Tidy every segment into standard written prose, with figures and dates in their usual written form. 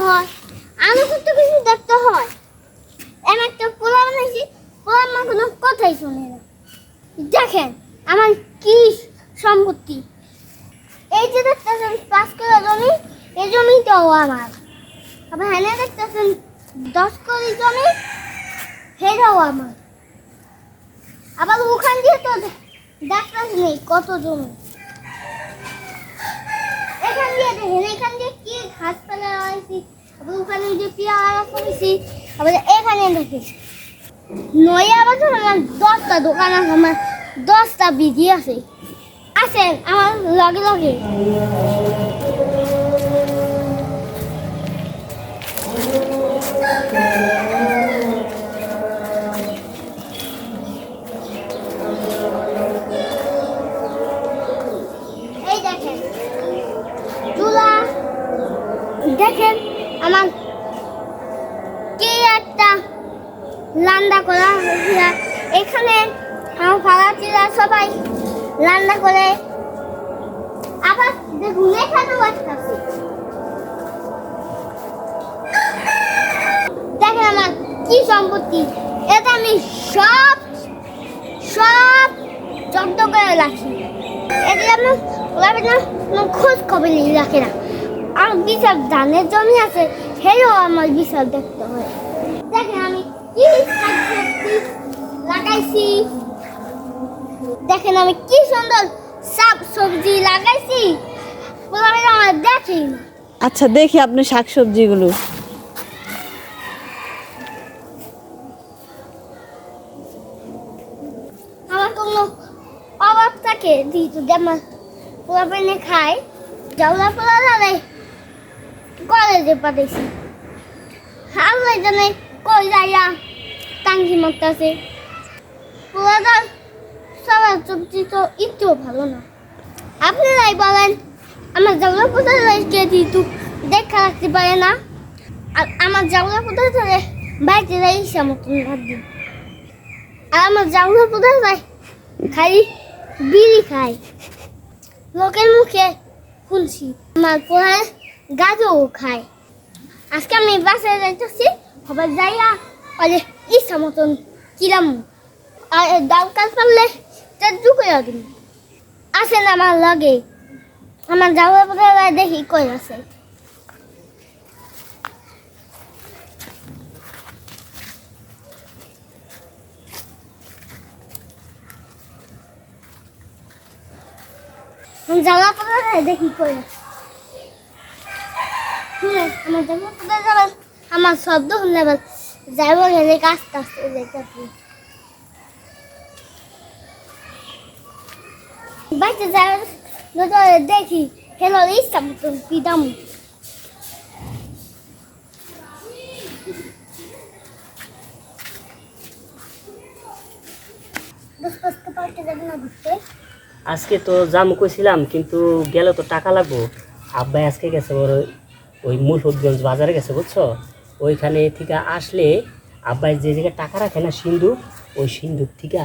হয়, আমি কত কিছু দেখতে হয়। এমন একটা পোলা বানাইছি, পোলা আমার কোনো কথাই শোনে না। দেখেন আমার কি সম্পত্তি। এই যে দেখতেছেন 5 কাঠা জমি, এই জমিটাও আমার। আবার এখানে দেখতেছেন 10 কাঠা জমি, সেটাও আমার। আবার ওখান দিয়ে তো দেখতেছেন কত জমি। এখান দিয়ে দেখেন, এখান দিয়ে কি ঘাস পালা লাগাইছি, আবার ওখানে যে পেয়ারা করেছি, আবার এখানে দেখেন নয়া বছর আমার 10টা দোকান আছে, আমার 10টা বিধি আছে। আসেন আমার লগে লগে। এই দেখেন চুলা, দেখেন আমার কি একটা রান্না করা হয়েছে। এখানে আমার ফালাচিরা সবাই রান্না করে। আবার দেখুন এখানেও একটা আছে। দেখেন আমার কি সম্পত্তি, এটা আমি সব সব যত্ন করে রাখি। এটা আমার খোঁজ খবর রাখে না। আর বিশাল ধানের জমি আছে, সেও আমার বিশাল দেখতে হয়। দেখেন আমি কি শাকসবজি লাগাইছি, দেখেন আমি কি সুন্দর শাক সবজি লাগাইছি, আমার দেখি না। আচ্ছা দেখি আপনি শাকসবজিগুলো। আমার কোনো অভাব থাকে দিতে যেমন পোলা পেনে খাই, জাউলা পোলা দাঁড়ে কলেজে পাঠাইছি। আল্লাহ জানে কই যাইয়া টাঙ্গি মারতেছে। পোলাদার সবার সবজি তো একটু ভালো না। আপনারাই বলেন আমার জাউলা পোলা কে দিতু দেখা রাখতে পারে না। আর আমার জাউলা পোলা ধরে বাইরে ইচ্ছা মতন ভাত দিই। আর আমার জাউলা পোলা যায় খাই বিড়ি খাই, লোকের মুখে শুনছি। আমার পোলায় গাজও খায়। আজকে আমি বাসায় যাইতেছি, সবাই যাইয়া আরে ইচ্ছা মতন কিরাম আর ডাল কাজ পারলে চারটু করে দিন। আসেন আমার লাগে, আমার যাওয়ার পরে দেখি কই আছে। যাওয়ার পরে দেখি কই আছে। আমার যাওয়ার পরে যাবেন, আমার শব্দ শুনলে যাইব গেলে আস্তে আস্তে যাইতেছি। বাইরে যাওয়ার দেখি হেলো ইচ্ছা মতন পিদাম। আজকে তো জামু কইছিলাম, কিন্তু গেলে তো টাকা লাগবো। আব্বাই আজকে গেছে ওই মুলহদগঞ্জ বাজারে গেছে, বুঝছো? ওইখানে থেকে আসলে আব্বাই যে জায়গায় টাকা রাখে না সিন্ধুক, ওই সিন্ধুক থেকে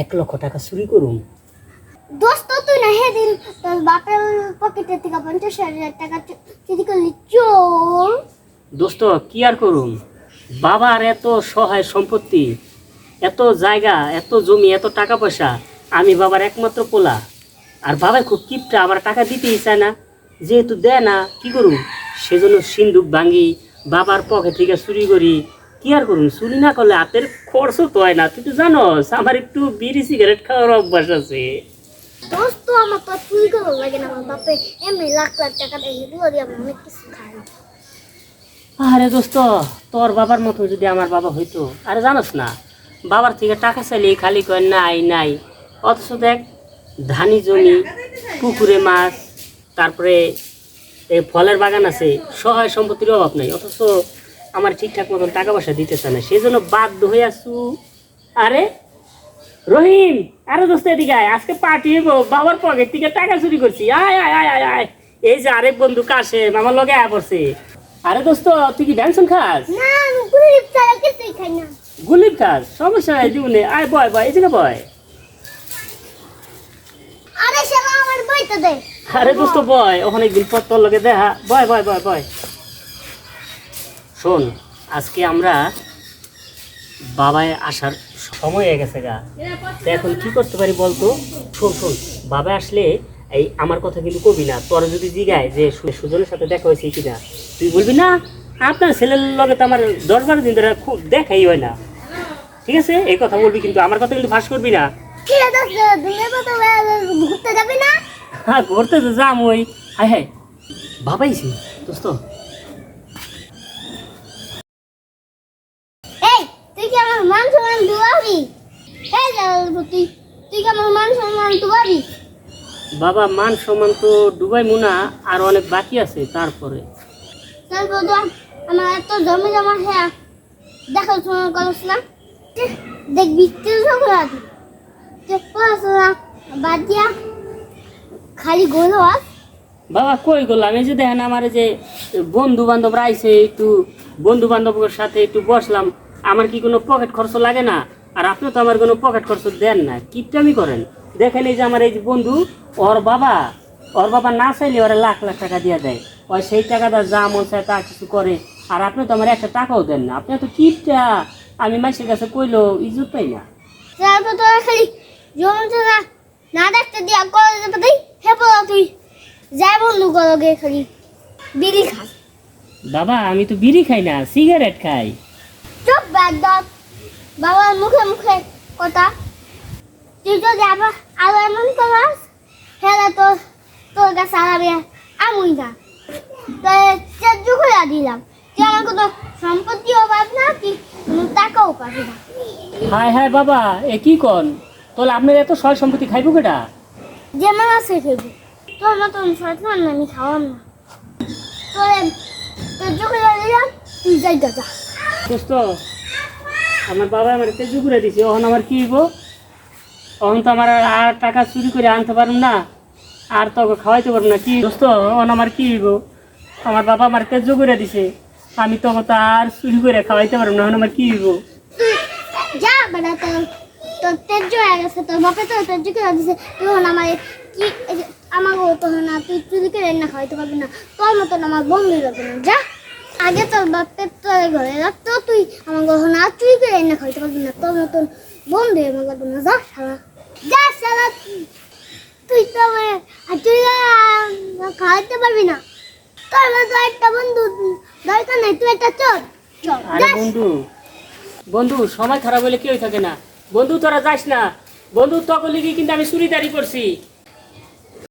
1 লক্ষ টাকা চুরি করুম। দোস্ত তুই না সেদিন তোর বাপের পকেটে থেকে 50,000 টাকা চুরি করলি চোর। দোস্ত কি আর করুম, বাবার এত সহায় সম্পত্তি, এত জায়গা, এত জমি, এত টাকা পয়সা, আমি বাবার একমাত্র পোলা। আর বাবা খুব কিপটা, আমার টাকা দিতেই চায় না। যেহেতু দেয় না, কি করুম? সেজন্য সিন্ধুক ভাঙি, বাবার পকেট থেকে চুরি করি। কি আর করুন, চুরি না করলে হাতের খরচও তো হয় না। তুই তো জানোস আমার একটু বিড়ি সিগারেট খাওয়ার অভ্যাস আছে। দোস্ত আমার তো চুরি করা লাগে না, আমার বাপে এমনি লাখ লাখ টাকা দেয়, এগুলো দিয়ে আমি অনেক কিছু খাই। আরে দোস্ত, তোর বাবার মতো যদি আমার বাবা হইতো। আরে জানোস না, বাবার থেকে টাকা চাইলে খালি কয় নাই নাই, অথচ দেখ ধানি জমি, পুকুরে মাছ, তারপরে এই ফলের বাগান আছে, সহায় সম্পত্তির অভাব নাই, অথচ আমার ঠিকঠাক মতন টাকা পয়সা দিতেছে না। সেই জন্য বাধ্য হয়ে আসু। আরে রহিম, আরে দোস্ত এদিকে আয়, আজকে পার্টি হইব, বাবার পকেট থেকে টাকা চুরি করছি। আয় আয় আয় আয় আয়, এই যে আরেক বন্ধু কাশেম আমার লগে আয় পড়ছে। আরে দোস্ত তুই কি ব্যাংসন খাস? না আমি গরিব ছাড়া কিছুই খাই না। গুলিপ খাস? সমস্যা নাই, দিবনে। আয় বয় বয়, এই যে বয়। আরে শালা আমার বইতে দে। আরে দোস্ত বয়, অনেকদিন পর তোর লগে দেখা। বয় বয় বয় বয়। শোন, আজকে আমরা বাবায় আসার সময় হয়ে গেছে গা। তো এখন কি করতে পারি বলতো? শোন শোন, বাবা আসলে এই আমার কথা কিন্তু কবি না। তোর যদি জিগায় যে সুজনের সাথে দেখা হয়েছে কিনা, তুই বলবি না আপনার ছেলের লগে তো আমার 10-12 দিন ধরে খুব দেখাই হয় না। ঠিক আছে, এই কথা বলবি, কিন্তু আমার কথা কিন্তু ফাঁস করবি না। কি রে দোস্ত, দুনিয়ার কথা ঘুরতে যাবি না? হ্যাঁ, ঘুরতে তো যাম ওই। হায় হায়, বাবাইছি দোস্ত। এই তুই কি আমার মান সম্মান দুয়াবি? এই তুই তুই কি আমার মান সম্মান দুয়াবি? বাবা, মান সম্মান তো ডুবাই মুনা, আর অনেক বাকি আছে। তারপরে তারপর তো আমার এত জমি জমা হ্যাঁ দেখো শোনা করছ না, দেখবি তুই সব রাখবি পড়াশোনা বাদ দিয়া খালি গোলো আস। বাবা কই গেলাম? এই যে দেখেন আমার এই যে বন্ধু বান্ধবরা আইছে, একটু বন্ধু বান্ধবের সাথে একটু বসলাম। আমার কি কোনো পকেট খরচ লাগে না? আর আপনি তো আমার কোনো পকেট খরচ দেন না, কিপটামি করেন। দেখেন এই যে আমার এই যে বন্ধু, ওর বাবা না চাইলে ওরা লাখ লাখ টাকা দিয়ে দেয়। ওই সেই টাকাটা যা মন চায় তা কিছু করে। আর আপনি তো আমার একটা টাকাও দেন না। আপনি তো কিপটা, আমি মানুষের কাছে কইলেও ইজ্জত পাই না। তারপর তো খালি জমি না না দেখতে দিয়া কলেজে পাঠাই হে পড়া তুই যাই বন্ধু করগে খালি বিড়ি খাস। বাবা, আমি তো বিড়ি খাই না, সিগারেট খাই। চুপ বাদ দাও, বাবার মুখে মুখে কথা। তুই যদি আবার আরো এমন করাস হেলে তো তোর কাছে আরামে আমুই না। তাই চেঞ্জ করে দিলাম, তুই আমার কোনো সম্পত্তিও পাবি না, তুই কোনো টাকাও পাবি না। হায় হায় বাবা, এ কি কন? তাহলে আপনার এত সয় সম্পত্তি খাইব কেটা? যেমন আছে খেবি, তোর মতন শয়তান আমি খাওয়াম না। তোরে চেঞ্জ করে দিলাম, তুই যাই দাদা। দোস্ত, আমার বাবা আমার তেজু করে দিছে, এখন আমার কি হইব? এখন তো আমার আর টাকা চুরি করে আনতে পারুম না, আর তো খাওয়াইতে পারবো না। কি দোস্ত, এখন আমার কি হইব? আমার বাবা আমার তেজু করে দিছে, আমি তো আর চুরি করে খাওয়াইতে পারবো না। এখন আমার কি হইব? তুই যা বেটা, তোর তেজ হয়ে গেছে, তোর বাপে তোর তেজ করে দিছে, তুই হন আমার কি আমাকে তো না, তুই চুরি করে না খাওয়াইতে পারবি না। তোর মতন আমার বন্ধু যাবে না, যা। আগে তোর বাপের তোর ঘরে রাখতো, তুই আমার ঘর না চুরি করে না খাওয়াইতে পারবি না। তোর মতন বন্ধু আমার করবো না, যা শালা, যা শালা। তুই তো আর তুই খাওয়াইতে পারবি না। তোর মতো একটা বন্ধু দরকার নাই, তুই একটা চোর। চল আরে বন্ধু সময় খারাপ হলে কেউ থাকে না। বন্ধু তোরা যাস না, বন্ধু তখন লিখে কিন্তু আমি চুরিদারি করছি।